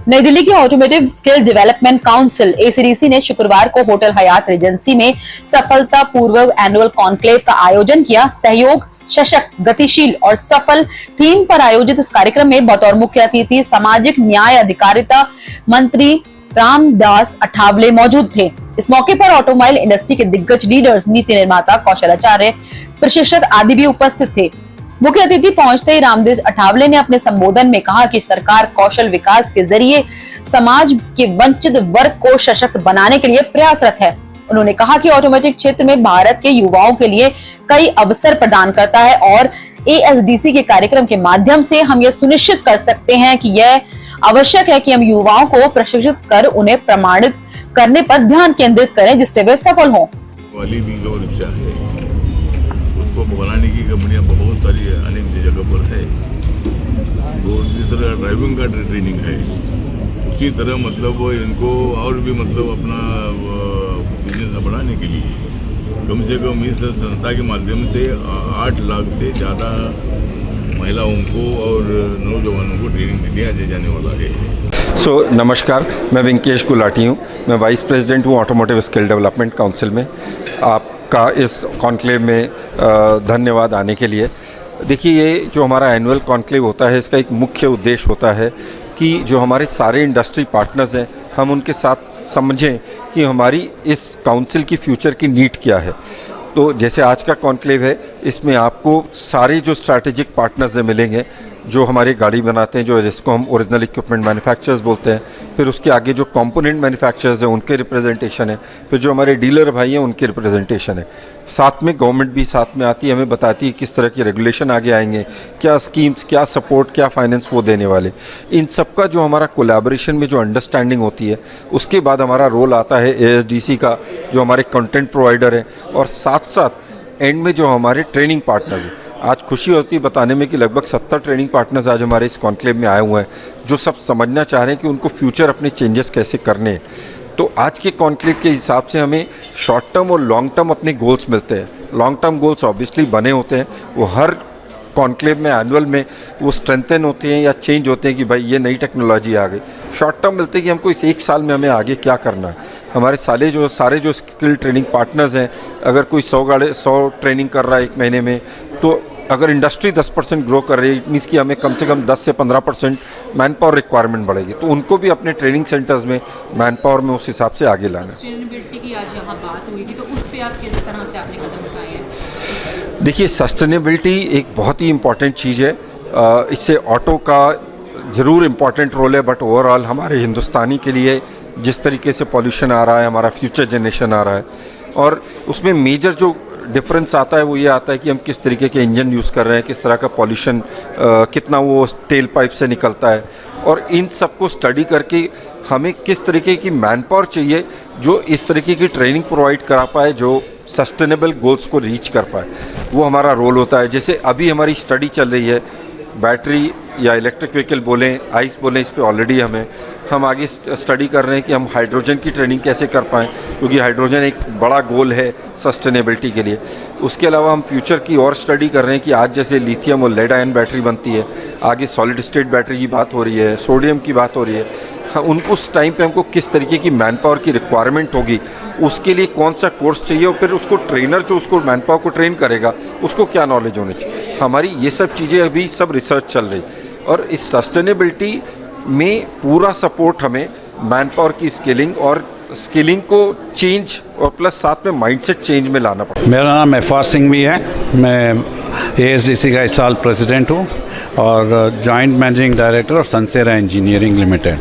नई दिल्ली की automotive skill development council AC DC ने शुक्रवार को होटल हयात रेजेंसी में सफलतापूर्वक एनुअल कॉन्क्लेव का आयोजन किया। सहयोग, सशक्त, गतिशील और सफल थीम पर आयोजित इस कार्यक्रम में बतौर मुख्य अतिथि सामाजिक न्याय अधिकारिता मंत्री रामदास अठावले मौजूद थे। इस मौके पर ऑटोमोबाइल इंडस्ट्री के दिग्गज लीडर्स, नीति निर्माता, कौशलाचार्य, प्रशिक्षक आदि भी उपस्थित थे। मुख्य अतिथि पहुंचते ही रामदास अठावले ने अपने संबोधन में कहा कि सरकार कौशल विकास के जरिए समाज के वंचित वर्ग को सशक्त बनाने के लिए प्रयासरत है। उन्होंने कहा कि ऑटोमोटिव क्षेत्र में भारत के युवाओं के लिए कई अवसर प्रदान करता है और एएसडीसी के कार्यक्रम के माध्यम से हम यह सुनिश्चित कर सकते हैं कि यह आवश्यक है कि हम युवाओं को प्रशिक्षित कर उन्हें प्रमाणित करने पर ध्यान केंद्रित करें जिससे वे सफल हों। वाली भी जो रिक्शा है उसको बनाने की कंपनियां बहुत सारी अनेक जगह पर है। तो इसी तरह ड्राइविंग का ट्रेनिंग है, उसी तरह मतलब इनको और भी मतलब अपना बिजनेस बढ़ाने के लिए कम से कम इस संस्था के माध्यम से 8 लाख से ज़्यादा महिलाओं को और नौजवानों को ट्रेनिंग दिया जाने वाला है। नमस्कार, मैं वेंकटेश गुलाटी हूँ। मैं वाइस प्रेसिडेंट हूँ ऑटोमोटिव स्किल डेवलपमेंट काउंसिल में। आपका इस कॉन्क्लेव में धन्यवाद आने के लिए। देखिए, ये जो हमारा एनुअल कॉन्क्लेव होता है, इसका एक मुख्य उद्देश्य होता है कि जो हमारे सारे इंडस्ट्री पार्टनर्स हैं, हम उनके साथ समझें कि हमारी इस काउंसिल की फ्यूचर की नीड क्या है। तो जैसे आज का कॉन्क्लेव है, इसमें आपको सारे जो स्ट्रैटेजिक पार्टनर्स हैं मिलेंगे, जो हमारी गाड़ी बनाते हैं, जो जिसको हम ओरिजिनल इक्विपमेंट मैन्युफैक्चरर्स बोलते हैं। फिर उसके आगे जो कंपोनेंट मैन्युफैक्चरर्स हैं उनके रिप्रेजेंटेशन है। फिर जो हमारे डीलर भाई हैं उनके रिप्रेजेंटेशन है। साथ में गवर्नमेंट भी साथ में आती है, हमें बताती है किस तरह की रेगुलेशन आगे आएंगे, क्या स्कीम्स, क्या सपोर्ट, क्या फाइनेंस वो देने वाले। इन सब का जो हमारा कोलैबोरेशन में जो अंडरस्टैंडिंग होती है, उसके बाद हमारा रोल आता है एएसडीसी का, जो हमारे कंटेंट प्रोवाइडर है, और साथ साथ एंड में जो हमारे ट्रेनिंग पार्टनर्स हैं। आज खुशी होती है बताने में कि लगभग 70 ट्रेनिंग पार्टनर्स आज हमारे इस कॉन्क्लेव में आए हुए हैं, जो सब समझना चाह रहे हैं कि उनको फ्यूचर अपने चेंजेस कैसे करने हैं। तो आज के कॉन्क्लेव के हिसाब से हमें शॉर्ट टर्म और लॉन्ग टर्म अपने गोल्स मिलते हैं। लॉन्ग टर्म गोल्स ऑब्वियसली बने होते हैं, वो हर कॉन्क्लेव में एनुअल में वो स्ट्रेंथन होते हैं या चेंज होते हैं कि भाई ये नई टेक्नोलॉजी आ गई। शॉर्ट टर्म मिलते हैं कि हमको इस 1 साल में हमें आगे क्या करना है। हमारे सारे जो स्किल ट्रेनिंग पार्टनर्स हैं, अगर कोई 100 ट्रेनिंग कर रहा है 1 महीने में, तो अगर इंडस्ट्री 10% ग्रो कर रही है, इट मीन्स कि हमें कम से कम 10 से 15% मैन पावर रिक्वायरमेंट बढ़ेगी। तो उनको भी अपने ट्रेनिंग सेंटर्स में मैन पावर में उस हिसाब से आगे लाना। सस्टेनेबिलिटी की आज यहाँ बात हुई थी, तो उस पे आप किस तरह से आपने कदम उठाए हैं? देखिए, सस्टेनेबिलिटी एक बहुत ही इम्पॉर्टेंट चीज़ है। इससे ऑटो का ज़रूर इम्पॉर्टेंट रोल है, बट ओवरऑल हमारे हिंदुस्तानी के लिए जिस तरीके से पॉल्यूशन आ रहा है, हमारा फ्यूचर जनरेशन आ रहा है, और उसमें मेजर जो डिफरेंस आता है वो ये आता है कि हम किस तरीके के इंजन यूज़ कर रहे हैं, किस तरह का पॉल्यूशन कितना वो टेल पाइप से निकलता है, और इन सब को स्टडी करके हमें किस तरीके की मैन पावर चाहिए जो इस तरीके की ट्रेनिंग प्रोवाइड करा पाए, जो सस्टेनेबल गोल्स को रीच कर पाए। वो हमारा रोल होता है। जैसे अभी हमारी स्टडी चल रही है, बैटरी या इलेक्ट्रिक व्हीकल बोलें, आइस बोलें, इस पे ऑलरेडी हम आगे स्टडी कर रहे हैं कि हम हाइड्रोजन की ट्रेनिंग कैसे कर पाएँ, क्योंकि हाइड्रोजन एक बड़ा गोल है सस्टेनेबिलिटी के लिए। उसके अलावा हम फ्यूचर की और स्टडी कर रहे हैं कि आज जैसे लिथियम और लेड आयन बैटरी बनती है, आगे सॉलिड स्टेट बैटरी की बात हो रही है, सोडियम की बात हो रही है। हाँ, उनको उस टाइम पे हमको किस तरीके की मैन पावर की रिक्वायरमेंट होगी, उसके लिए कौन सा कोर्स चाहिए, और फिर उसको ट्रेनर जो उसको मैन पावर को ट्रेन करेगा उसको क्या नॉलेज होनी चाहिए। हमारी ये सब चीज़ें अभी सब रिसर्च चल रही, और इस सस्टेनेबिलिटी में पूरा सपोर्ट हमें मैन पावर की स्किलिंग को चेंज और प्लस साथ में माइंडसेट चेंज में लाना पड़ता है। मेरा नाम एफआर सिंह भी है। मैं एएसडीसी का इस साल प्रेसिडेंट हूँ और joint managing director of Sansera engineering limited.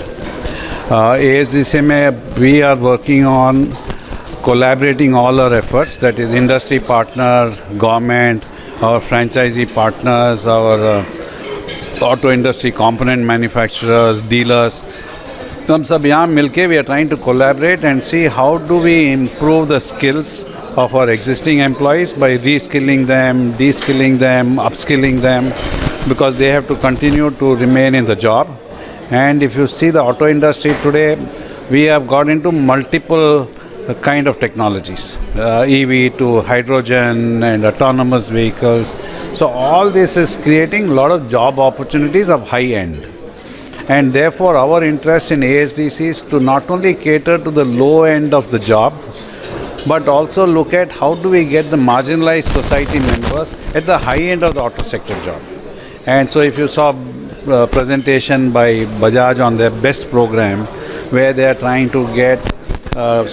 ASDC में we are working on collaborating all our efforts, that is industry partner, government, our franchisee partners, our auto industry component manufacturers, dealers. तो हम सब यहाँ मिलके we are trying to collaborate and see how do we improve the skills of our existing employees by reskilling them, deskilling them, upskilling them, because they have to continue to remain in the job. And if you see the auto industry today, we have got into multiple kind of technologies, EV to hydrogen and autonomous vehicles. So all this is creating a lot of job opportunities of high end. and therefore our interest in ASDC is to not only cater to the low end of the job, but also look at how do we get the marginalized society members at the high end of the auto sector job. And so if you saw presentation by Bajaj on their BEST program, where they are trying to get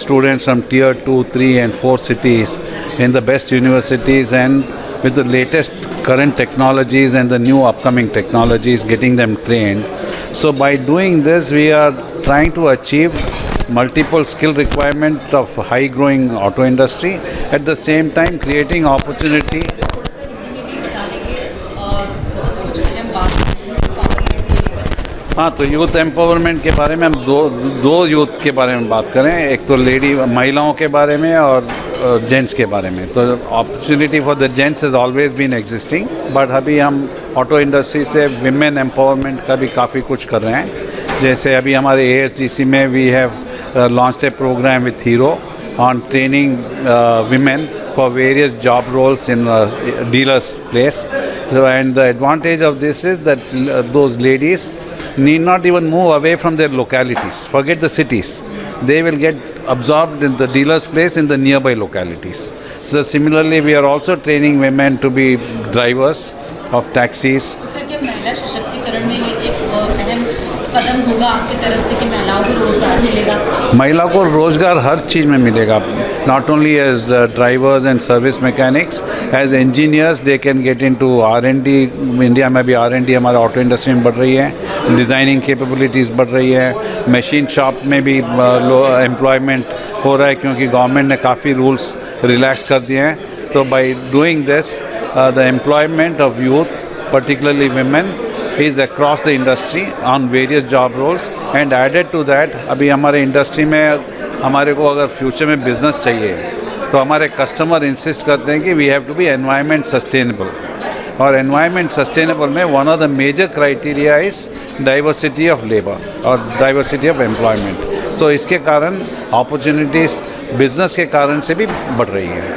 students from tier 2, 3 and 4 cities in the best universities, and with the latest current technologies and the new upcoming technologies, getting them trained. So by doing this, we are trying to achieve multiple skill requirement of high growing auto industry, at the same time creating opportunity. हाँ, तो youth empowerment के बारे में हम दो youth के बारे में बात करें, एक तो लेडी महिलाओं के बारे में और जेंट्स के बारे में। तो opportunity for the gents is always been existing, but अभी हम ऑटो इंडस्ट्री से विमेन एम्पावरमेंट का भी काफ़ी कुछ कर रहे हैं। जैसे अभी हमारे ASDC में we have launched a program with Hero on training women for various job roles in dealers' place. So, and the advantage of this is that those ladies need not even move away from their localities. Forget the cities. They will get absorbed in the dealer's place in the nearby localities. So similarly, we are also training women to be drivers of taxis. Sir, क्या महिला सशक्तिकरण में ये एक अहम कदम होगा आपकी तरफ से कि महिलाओं को रोजगार मिलेगा? महिला को रोजगार हर चीज़ में मिलेगा, not only as drivers and service mechanics, as engineers they can get into R&D. India में भी R&D हमारा ऑटो इंडस्ट्री में बढ़ रही है, डिज़ाइनिंग कैपेबिलिटीज़ बढ़ रही है, मशीन शॉप में भी एम्प्लॉयमेंट हो रहा है क्योंकि गवर्नमेंट ने काफ़ी रूल्स रिलैक्स कर दिए हैं। तो by doing this the employment of youth, particularly women, is across the industry on various job roles. And added to that, अभी हमारे इंडस्ट्री में हमारे को अगर फ्यूचर में बिजनेस चाहिए तो हमारे कस्टमर इंसिस्ट करते हैं कि we have to be environment sustainable, और एनवायरनमेंट सस्टेनेबल में one of the major criteria is diversity of labour और डाइवर्सिटी ऑफ एम्प्लॉयमेंट। तो इसके कारण अपॉर्चुनिटीज़ बिजनेस के कारण से भी बढ़ रही है।